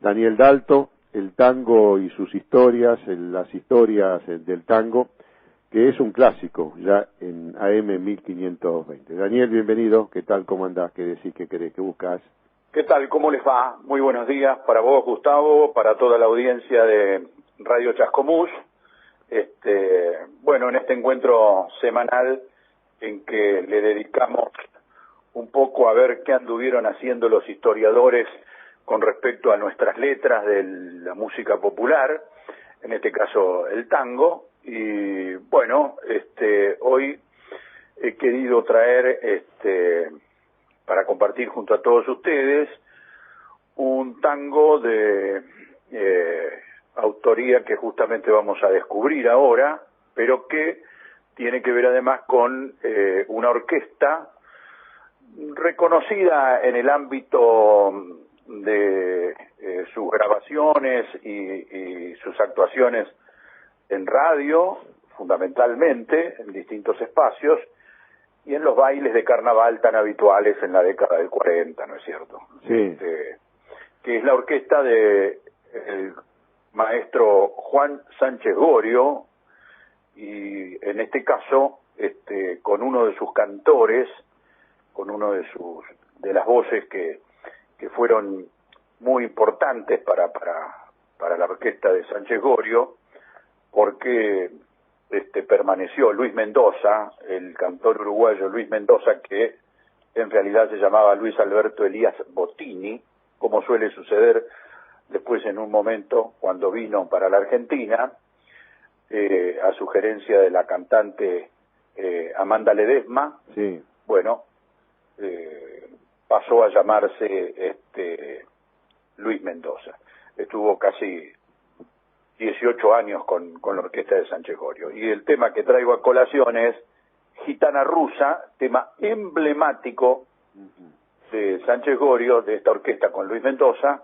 Daniel Dalto, el tango y sus historias, las historias del tango, que es un clásico ya en AM 1520. Daniel, bienvenido. ¿Qué tal? ¿Cómo andás? ¿Qué decís? ¿Qué querés? ¿Qué buscas? ¿Qué tal? ¿Cómo les va? Muy buenos días para vos, Gustavo, para toda la audiencia de Radio Chascomús. Bueno, en este encuentro semanal en que le dedicamos un poco a ver qué anduvieron haciendo los historiadores con respecto a nuestras letras de la música popular, en este caso el tango. Y bueno, hoy he querido traer para compartir junto a todos ustedes un tango de autoría que justamente vamos a descubrir ahora, pero que tiene que ver además con una orquesta reconocida en el ámbito de sus grabaciones y sus actuaciones en radio, fundamentalmente, en distintos espacios, y en los bailes de carnaval tan habituales en la década del 40, ¿no es cierto? Sí. Que es la orquesta de el maestro Juan Sánchez Gorio, y en este caso con uno de sus cantores, con uno de las voces que fueron muy importantes para la orquesta de Sánchez Gorio, porque permaneció Luis Mendoza, el cantor uruguayo Luis Mendoza, que en realidad se llamaba Luis Alberto Elías Bottini, como suele suceder después en un momento cuando vino para la Argentina, a sugerencia de la cantante Amanda Ledesma. Sí. Bueno, pasó a llamarse Luis Mendoza. Estuvo casi 18 años con la orquesta de Sánchez Gorio. Y el tema que traigo a colación es Gitana Rusa, tema emblemático de Sánchez Gorio, de esta orquesta con Luis Mendoza,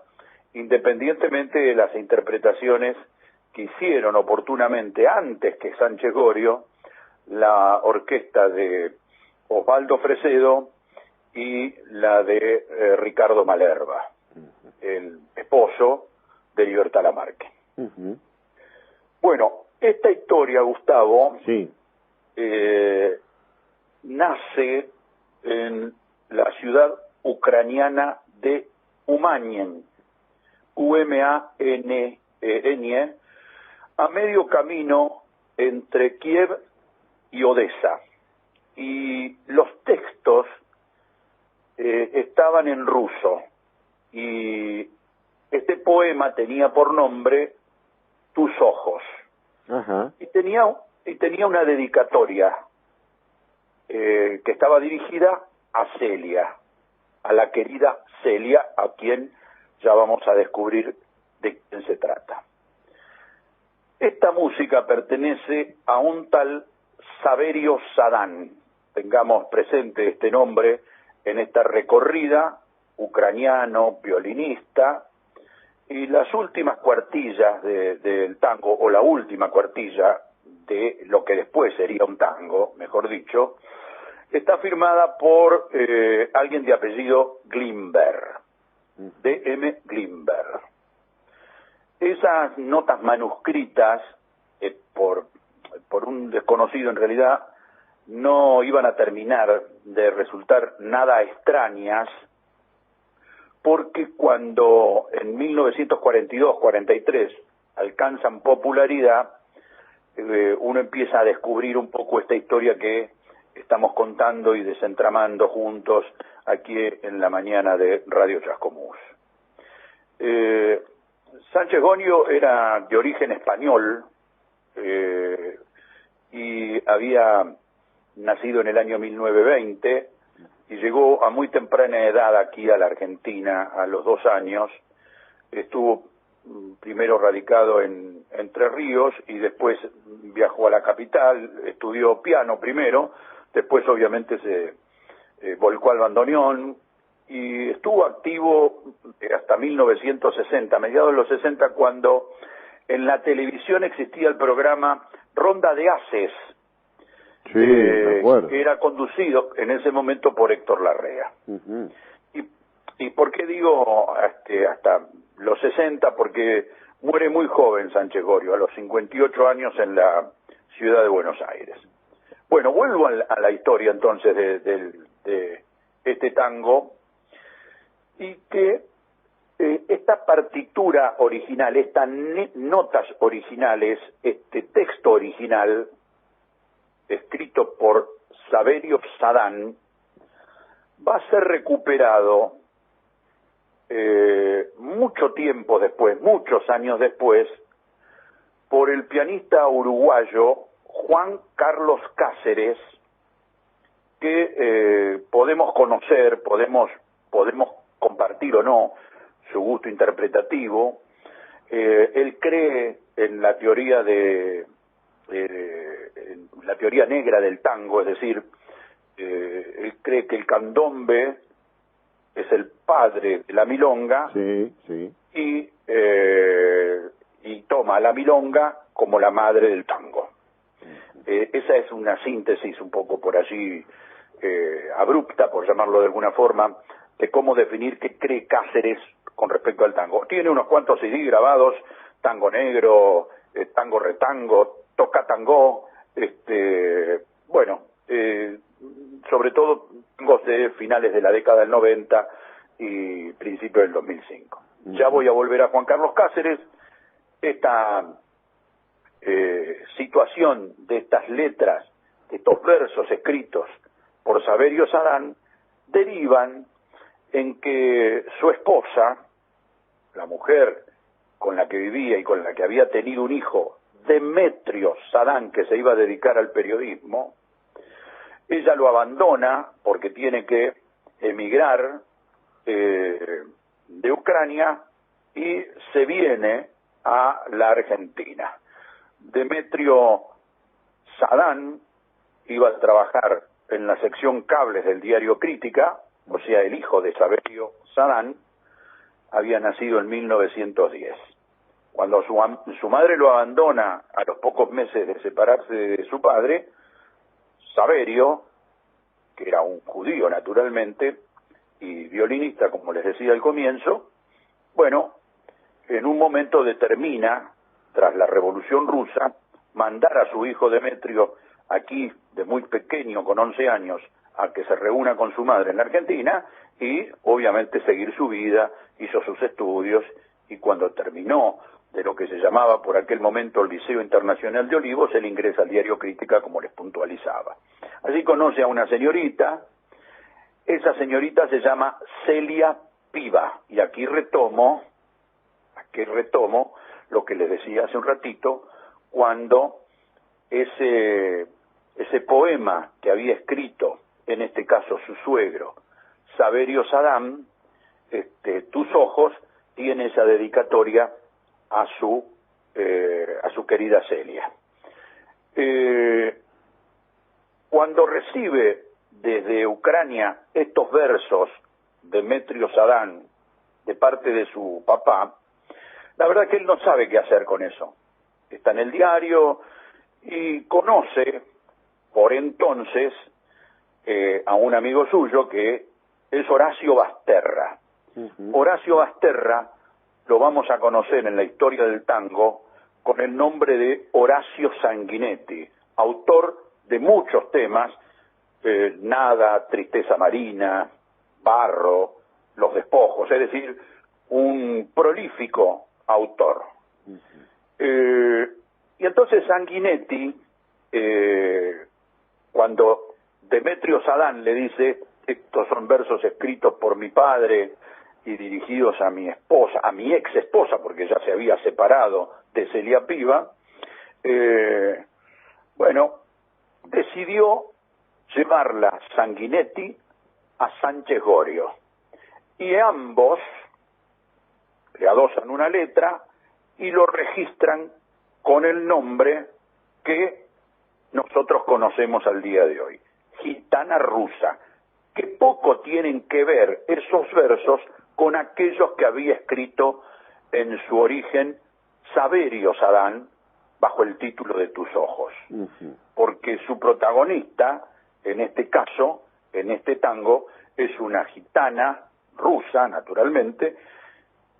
independientemente de las interpretaciones que hicieron oportunamente antes que Sánchez Gorio la orquesta de Osvaldo Fresedo y la de Ricardo Malerba, el esposo de Libertad Lamarque. Bueno, esta historia, Gustavo, Sí. nace en la ciudad ucraniana de Umanien, Umanie, a medio camino entre Kiev y Odessa. Y los textos estaban en ruso, y este poema tenía por nombre Tus ojos. Ajá. Y tenía una dedicatoria que estaba dirigida a Celia, a la querida Celia, a quien ya vamos a descubrir de quién se trata. Esta música pertenece a un tal Saverio Sadán. Tengamos presente este nombre en esta recorrida, ucraniano, violinista, y las últimas cuartillas del tango, o la última cuartilla de lo que después sería un tango, mejor dicho, está firmada por alguien de apellido Glimber, D.M. Glimber. Esas notas manuscritas, por un desconocido en realidad, no iban a terminar de resultar nada extrañas, porque cuando en 1942-43 alcanzan popularidad, uno empieza a descubrir un poco esta historia que estamos contando y desentramando juntos aquí en la mañana de Radio Chascomús. Sánchez Gorio era de origen español y había nacido en el año 1920 y llegó a muy temprana edad aquí a la Argentina, a los 2 años. Estuvo primero radicado en Entre Ríos y después viajó a la capital, estudió piano primero, después obviamente se volcó al bandoneón y estuvo activo hasta 1960, mediados de los 60, cuando en la televisión existía el programa Ronda de Haces, Sí, me acuerdo. que era conducido en ese momento por Héctor Larrea. ¿Y por qué digo hasta los 60, porque muere muy joven Sánchez Gorio, a los 58 años en la ciudad de Buenos Aires. Bueno, vuelvo a la historia entonces de este tango, y que esta partitura original, estas notas originales, este texto original, escrito por Saverio Sadán, va a ser recuperado mucho tiempo después, muchos años después, por el pianista uruguayo Juan Carlos Cáceres, que podemos conocer, podemos compartir o no su gusto interpretativo. Él cree en la teoría la teoría negra del tango, es decir, él cree que el candombe es el padre de la milonga. Sí, sí. Y toma a la milonga como la madre del tango. Esa es una síntesis un poco por allí abrupta, por llamarlo de alguna forma, de cómo definir qué cree Cáceres con respecto al tango. Tiene unos cuantos CD grabados: Tango Negro, Tango Retango, Toca Tango, sobre todo tangos de finales de la década del 90 y principios del 2005. Ya voy a volver a Juan Carlos Cáceres. Esta situación de estas letras, de estos versos escritos por Saverio Sadán, derivan en que su esposa, la mujer con la que vivía y con la que había tenido un hijo, Demetrio Sadán, que se iba a dedicar al periodismo, ella lo abandona porque tiene que emigrar de Ucrania y se viene a la Argentina. Demetrio Sadán iba a trabajar en la sección cables del diario Crítica, o sea, el hijo de Saverio Sadán había nacido en 1910. Cuando su madre lo abandona a los pocos meses de separarse de su padre, Saverio, que era un judío naturalmente, y violinista, como les decía al comienzo, bueno, en un momento determina, tras la Revolución Rusa, mandar a su hijo Demetrio, aquí de muy pequeño, con 11 años, a que se reúna con su madre en la Argentina y obviamente seguir su vida. Hizo sus estudios y cuando terminó de lo que se llamaba por aquel momento el Liceo Internacional de Olivos, él ingresa al diario Crítica, como les puntualizaba. Allí conoce a una señorita. Esa señorita se llama Celia Piva, y aquí retomo lo que les decía hace un ratito, cuando ese poema que había escrito, en este caso su suegro, Saverio Sadán, Tus ojos, tiene esa dedicatoria a su querida Celia. Cuando recibe desde Ucrania estos versos de Demetrio Sadán de parte de su papá, la verdad que él no sabe qué hacer con eso. Está en el diario y conoce por entonces a un amigo suyo que es Horacio Basterra. Horacio Basterra lo vamos a conocer en la historia del tango con el nombre de Horacio Sanguinetti, autor de muchos temas, Nada, Tristeza Marina, Barro, Los Despojos, es decir, un prolífico autor. Y entonces Sanguinetti, cuando Demetrio Sadán le dice: estos son versos escritos por mi padre y dirigidos a mi esposa, a mi ex esposa, porque ya se había separado de Celia Piva, decidió llevarla Sanguinetti a Sánchez Gorio, y ambos le adosan una letra y lo registran con el nombre que nosotros conocemos al día de hoy, Gitana Rusa, que poco tienen que ver esos versos con aquellos que había escrito en su origen Saverio Sadán bajo el título de Tus ojos, porque su protagonista, en este caso, en este tango, es una gitana rusa, naturalmente,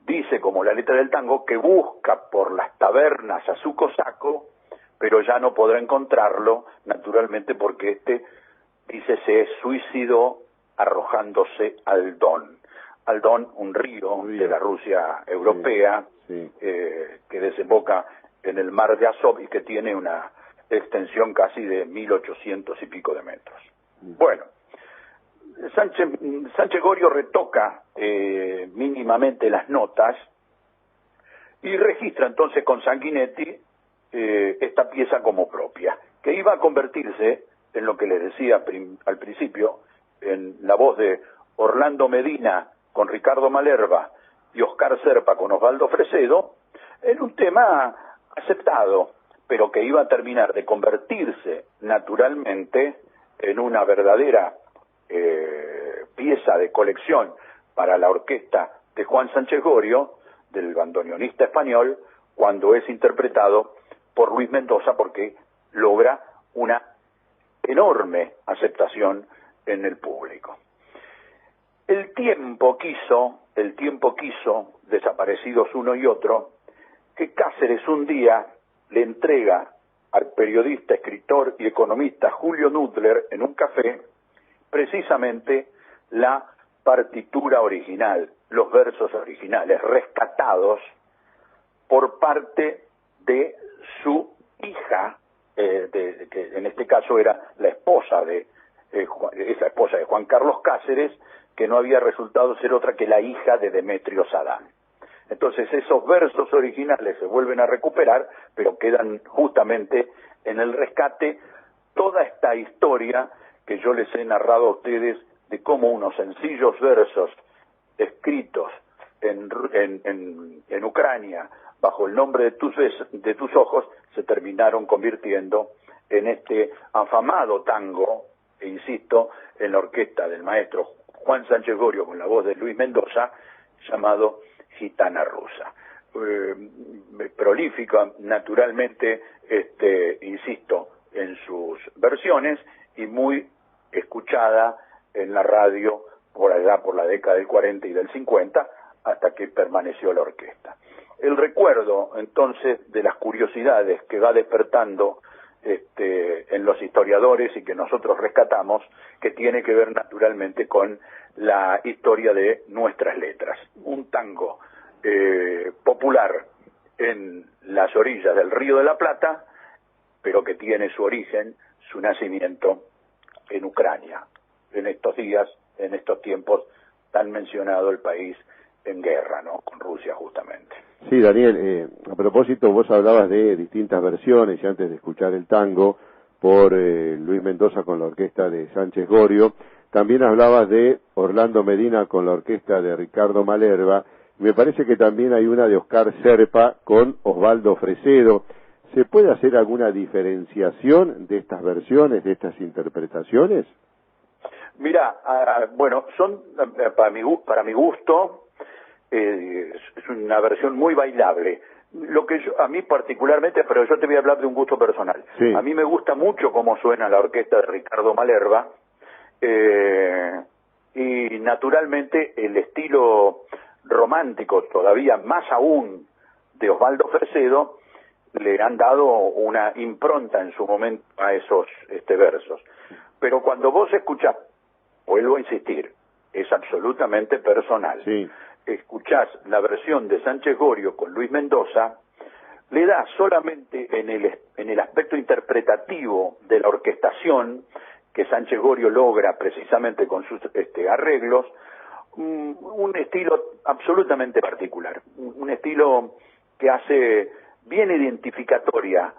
dice, como la letra del tango, que busca por las tabernas a su cosaco, pero ya no podrá encontrarlo, naturalmente, porque dice, se suicidó arrojándose al Don. Al Don, un río de la Rusia europea, que desemboca en el mar de Azov y que tiene una extensión casi de 1800 y pico de metros. Bueno, Sánchez Gorio retoca mínimamente las notas y registra entonces con Sanguinetti esta pieza como propia, que iba a convertirse en lo que les decía al principio, en la voz de Orlando Medina con Ricardo Malerba y Oscar Serpa con Osvaldo Fresedo, en un tema aceptado, pero que iba a terminar de convertirse naturalmente en una verdadera pieza de colección para la orquesta de Juan Sánchez Gorio, del bandoneonista español, cuando es interpretado por Luis Mendoza, porque logra una enorme aceptación en el público. El tiempo quiso, desaparecidos uno y otro, que Cáceres un día le entrega al periodista, escritor y economista Julio Nudler en un café precisamente la partitura original, los versos originales, rescatados por parte de su hija, que en este caso era la esposa de Juan Carlos Cáceres, que no había resultado ser otra que la hija de Demetrio Sadán. Entonces esos versos originales se vuelven a recuperar, pero quedan justamente en el rescate toda esta historia que yo les he narrado a ustedes de cómo unos sencillos versos escritos en Ucrania bajo el nombre de tus ojos se terminaron convirtiendo en este afamado tango, e insisto, en la orquesta del maestro Juan Sánchez Gorio con la voz de Luis Mendoza, llamado Gitana Rusa. Prolífica, naturalmente, insisto, en sus versiones y muy escuchada en la radio por allá por la década del 40 y del 50, hasta que permaneció la orquesta. El recuerdo, entonces, de las curiosidades que va despertando en los historiadores y que nosotros rescatamos, que tiene que ver naturalmente con la historia de nuestras letras. Un tango popular en las orillas del Río de la Plata, pero que tiene su origen, su nacimiento en Ucrania, en estos días, en estos tiempos tan mencionado el país en guerra, ¿no?, con Rusia justamente. Sí, Daniel, a propósito, vos hablabas de distintas versiones, y antes de escuchar el tango por Luis Mendoza con la orquesta de Sánchez Gorio, también hablabas de Orlando Medina con la orquesta de Ricardo Malerba, y me parece que también hay una de Oscar Serpa con Osvaldo Fresedo. ¿Se puede hacer alguna diferenciación de estas versiones, de estas interpretaciones? Mira, bueno, son, para mi gusto, es una versión muy bailable. Lo que a mí particularmente, pero yo te voy a hablar de un gusto personal. Sí. A mí me gusta mucho cómo suena la orquesta de Ricardo Malerba, y naturalmente el estilo romántico, todavía más aún, de Osvaldo Fresedo, le han dado una impronta en su momento a esos versos. Pero cuando vos escuchás, vuelvo a insistir, es absolutamente personal. Sí. Escuchás la versión de Sánchez Gorio con Luis Mendoza, le da solamente en el aspecto interpretativo de la orquestación que Sánchez Gorio logra precisamente con sus arreglos, un estilo absolutamente particular, un estilo que hace bien identificatoria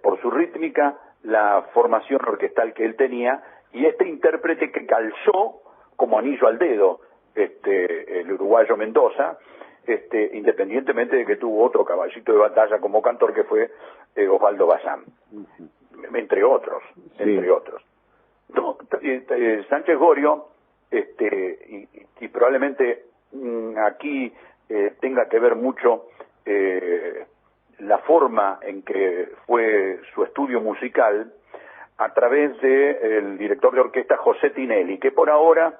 por su rítmica la formación orquestal que él tenía, y intérprete que calzó como anillo al dedo el uruguayo Mendoza, independientemente de que tuvo otro caballito de batalla como cantor que fue Osvaldo Bazán, entre otros. No, Sánchez Gorio, y probablemente aquí tenga que ver mucho la forma en que fue su estudio musical a través del director de orquesta José Tinelli, que por ahora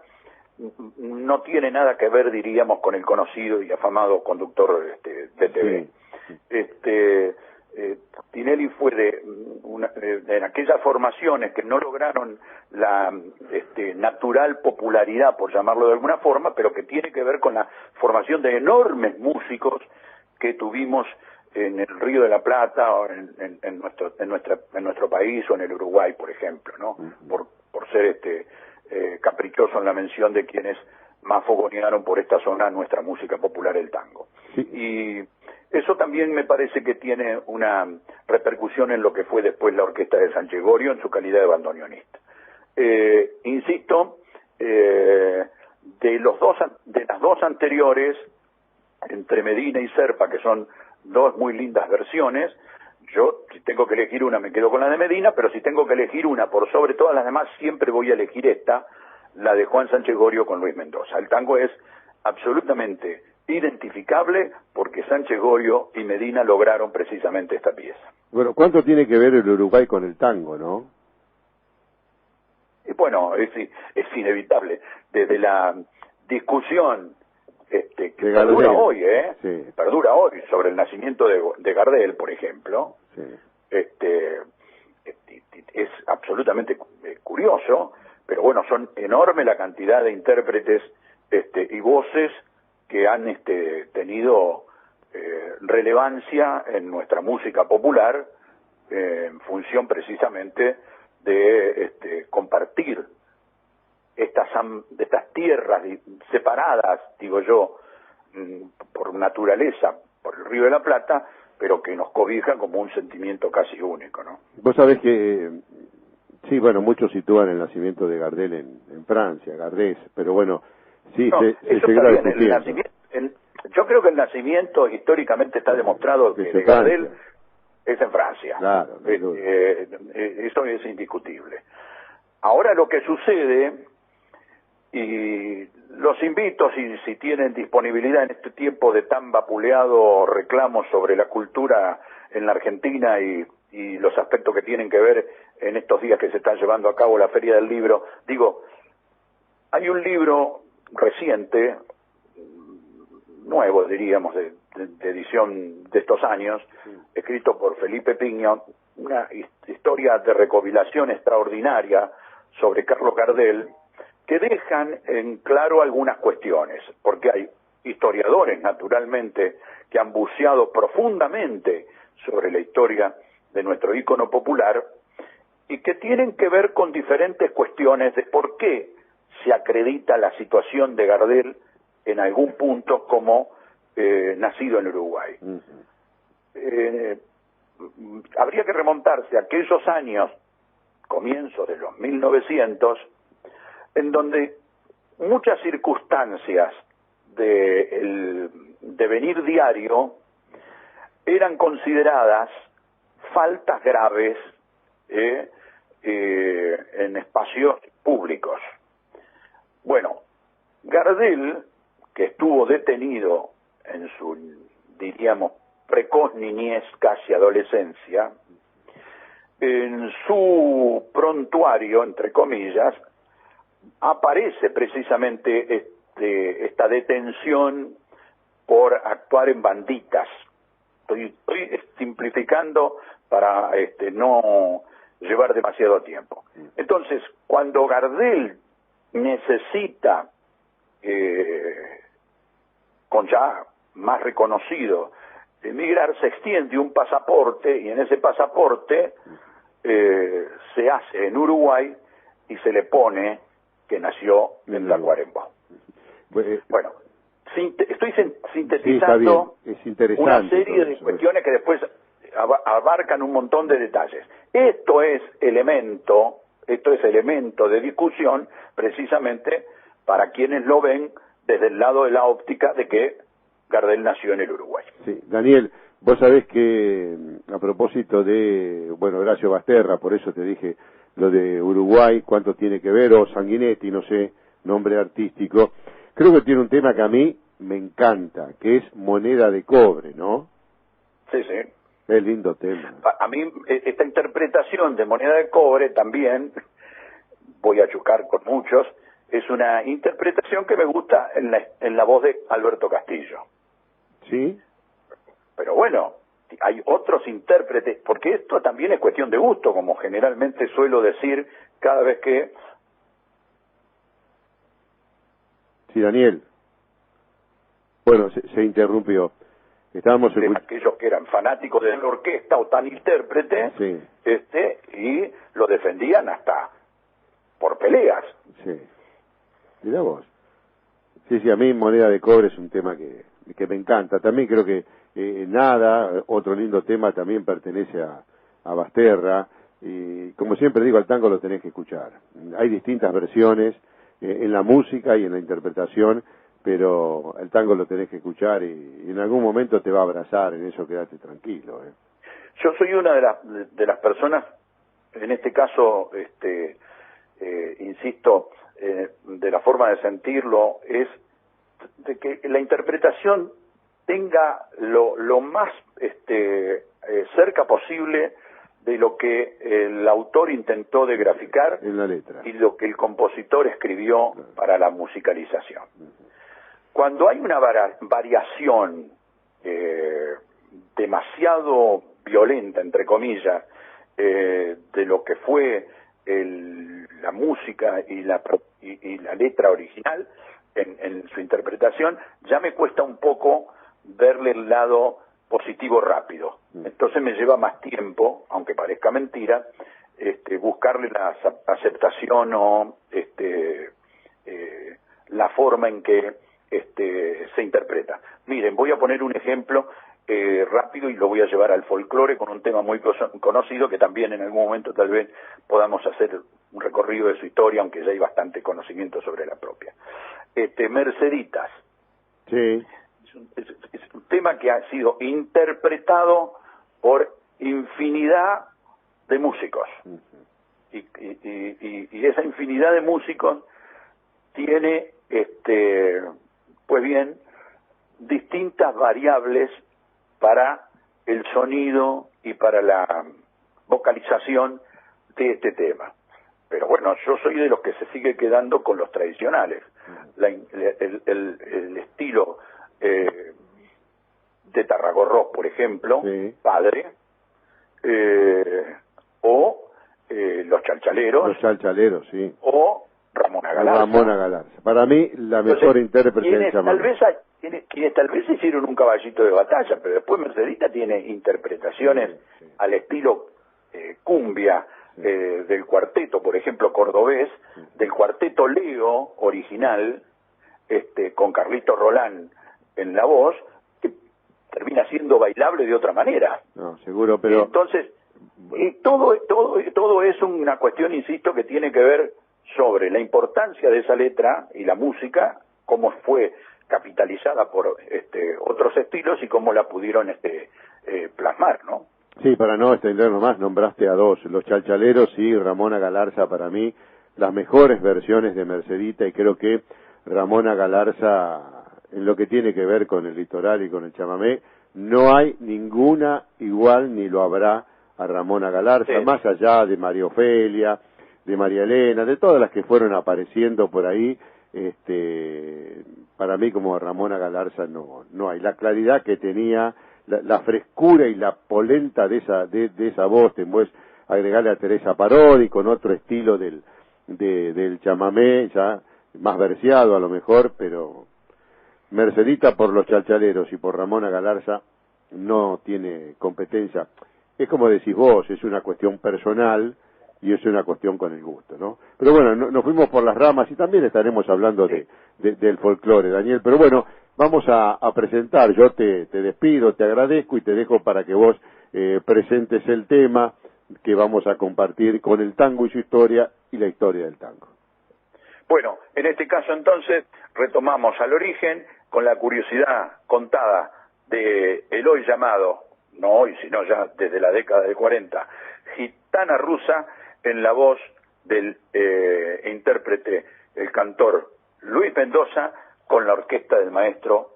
no tiene nada que ver, diríamos, con el conocido y afamado conductor de TV. Sí. Tinelli fue de aquellas formaciones que no lograron la natural popularidad, por llamarlo de alguna forma, pero que tiene que ver con la formación de enormes músicos que tuvimos en el Río de la Plata o en nuestro país o en el Uruguay, por ejemplo, ¿no? Por ser caprichoso en la mención de quienes más fogonearon por esta zona nuestra música popular, el tango. Sí. Y eso también me parece que tiene una repercusión en lo que fue después la orquesta de Sánchez Gorio en su calidad de bandoneonista. Insisto, de las dos anteriores, entre Medina y Serpa, que son dos muy lindas versiones, yo si tengo que elegir una me quedo con la de Medina, pero si tengo que elegir una por sobre todas las demás, siempre voy a elegir esta, la de Juan Sánchez Gorio con Luis Mendoza. El tango es absolutamente identificable porque Sánchez Gorio y Medina lograron precisamente esta pieza. Bueno, ¿cuánto tiene que ver el Uruguay con el tango, no? Y bueno, es inevitable. Desde la discusión que perdura hoy, sí, perdura hoy sobre el nacimiento de Gardel, por ejemplo, sí, es absolutamente curioso, pero bueno, son enorme la cantidad de intérpretes y voces que han tenido relevancia en nuestra música popular en función precisamente de compartir estas tierras separadas, digo yo, por naturaleza, por el Río de la Plata, pero que nos cobijan como un sentimiento casi único, ¿no? Vos sabés que, sí, bueno, muchos sitúan el nacimiento de Gardel en Francia, Gardés, pero bueno, sí, no, se seguirá discutiendo. Yo creo que el nacimiento históricamente está demostrado que de Gardel es en Francia. Claro, eso es indiscutible. Ahora lo que sucede, y los invito, si tienen disponibilidad en este tiempo de tan vapuleado reclamo sobre la cultura en la Argentina y los aspectos que tienen que ver en estos días que se están llevando a cabo la Feria del Libro, digo, hay un libro reciente, nuevo diríamos, de edición de estos años, escrito por Felipe Piño, una historia de recopilación extraordinaria sobre Carlos Gardel, que dejan en claro algunas cuestiones, porque hay historiadores, naturalmente, que han buceado profundamente sobre la historia de nuestro ícono popular y que tienen que ver con diferentes cuestiones de por qué se acredita la situación de Gardel en algún punto como nacido en Uruguay. Habría que remontarse a aquellos años, comienzos de los 1900, en donde muchas circunstancias del devenir diario eran consideradas faltas graves en espacios públicos. Bueno, Gardel, que estuvo detenido en su, diríamos, precoz niñez, casi adolescencia, en su prontuario, entre comillas, aparece precisamente esta detención por actuar en banditas. Estoy simplificando para no llevar demasiado tiempo. Entonces, cuando Gardel necesita, con ya más reconocido, emigrar, se extiende un pasaporte y en ese pasaporte se hace en Uruguay y se le pone que nació en Tacuarembó. Bueno, estoy sintetizando una serie de cuestiones que después abarcan un montón de detalles. Esto es elemento de discusión precisamente para quienes lo ven desde el lado de la óptica de que Gardel nació en el Uruguay. Sí, Daniel, vos sabés que a propósito de, Horacio Basterra, por eso te dije lo de Uruguay, cuánto tiene que ver, o Sanguinetti, no sé, nombre artístico, creo que tiene un tema que a mí me encanta, que es Moneda de Cobre, ¿no? Sí, sí. Es lindo tema. A mí esta interpretación de Moneda de Cobre también, voy a chocar con muchos, es una interpretación que me gusta en la voz de Alberto Castillo. ¿Sí? Pero bueno, hay otros intérpretes, porque esto también es cuestión de gusto, como generalmente suelo decir cada vez que... Sí, Daniel. Bueno, se interrumpió. Estábamos de aquellos que eran fanáticos de la orquesta o tal intérprete, sí. Y lo defendían hasta por peleas. Sí. Mirá vos. Sí, a mí Moneda de Cobre es un tema que me encanta. También creo que Nada, otro lindo tema, también pertenece a Basterra. Y como siempre digo, al tango lo tenés que escuchar. Hay distintas versiones en la música y en la interpretación, pero el tango lo tenés que escuchar y en algún momento te va a abrazar, en eso quédate tranquilo. Yo soy una de las personas, en este caso, insisto, de la forma de sentirlo, es de que la interpretación tenga lo más cerca posible de lo que el autor intentó de graficar en la letra y lo que el compositor escribió para la musicalización. Cuando hay una variación demasiado violenta, entre comillas, de lo que fue la música y la letra original en su interpretación, ya me cuesta un poco verle el lado positivo rápido. Entonces me lleva más tiempo, aunque parezca mentira, buscarle la aceptación o la forma en que se interpreta. Miren, voy a poner un ejemplo rápido y lo voy a llevar al folclore con un tema muy conocido que también en algún momento tal vez podamos hacer un recorrido de su historia, aunque ya hay bastante conocimiento sobre la propia. Merceditas. Sí. Es un tema que ha sido interpretado por infinidad de músicos. Y esa infinidad de músicos tiene, pues bien, distintas variables para el sonido y para la vocalización de este tema. Pero bueno, yo soy de los que se sigue quedando con los tradicionales. El estilo de Tarragorros, por ejemplo, sí. Padre, o los Chalchaleros. Los Chalchaleros, sí. O Ramona Galarza. Ramona Galarza. Para mí, la mejor intérprete del chamamé. Quienes tal vez hicieron un caballito de batalla, pero después Mercedita tiene interpretaciones al estilo cumbia, del cuarteto, por ejemplo, cordobés, del cuarteto Leo original, con Carlito Rolán en la voz, que termina siendo bailable de otra manera. No, seguro, pero... Entonces, todo es una cuestión, insisto, que tiene que ver sobre la importancia de esa letra y la música, cómo fue capitalizada por otros estilos y cómo la pudieron plasmar, ¿no? Sí, para no extendernos más, nombraste a dos, los Chalchaleros y Ramona Galarza, para mí, las mejores versiones de Mercedita, y creo que Ramona Galarza, en lo que tiene que ver con el litoral y con el chamamé, no hay ninguna igual ni lo habrá a Ramona Galarza, sí. Más allá de María Ofelia, de María Elena, de todas las que fueron apareciendo por ahí, para mí como Ramona Galarza no hay. La claridad que tenía, la frescura y la polenta de esa voz, después agregarle a Teresa Parodi con otro estilo del chamamé, ya más verseado a lo mejor, pero Mercedita por los Chalchaleros y por Ramona Galarza no tiene competencia. Es como decís vos, es una cuestión personal y es una cuestión con el gusto, ¿no? Pero bueno, nos fuimos por las ramas y también estaremos hablando del folclore, Daniel. Pero bueno, vamos a presentar, yo te despido, te agradezco y te dejo para que vos presentes el tema que vamos a compartir con el tango y su historia y la historia del tango. Bueno, en este caso entonces retomamos al origen con la curiosidad contada de el hoy llamado, no hoy, sino ya desde la década del 40, Gitana Rusa, en la voz del intérprete, el cantor Luis Mendoza, con la orquesta del maestro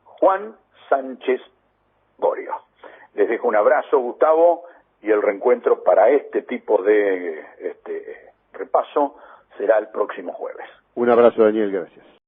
Juan Sánchez Gorio. Les dejo un abrazo, Gustavo, y el reencuentro para este tipo de repaso será el próximo jueves. Un abrazo, Daniel, gracias.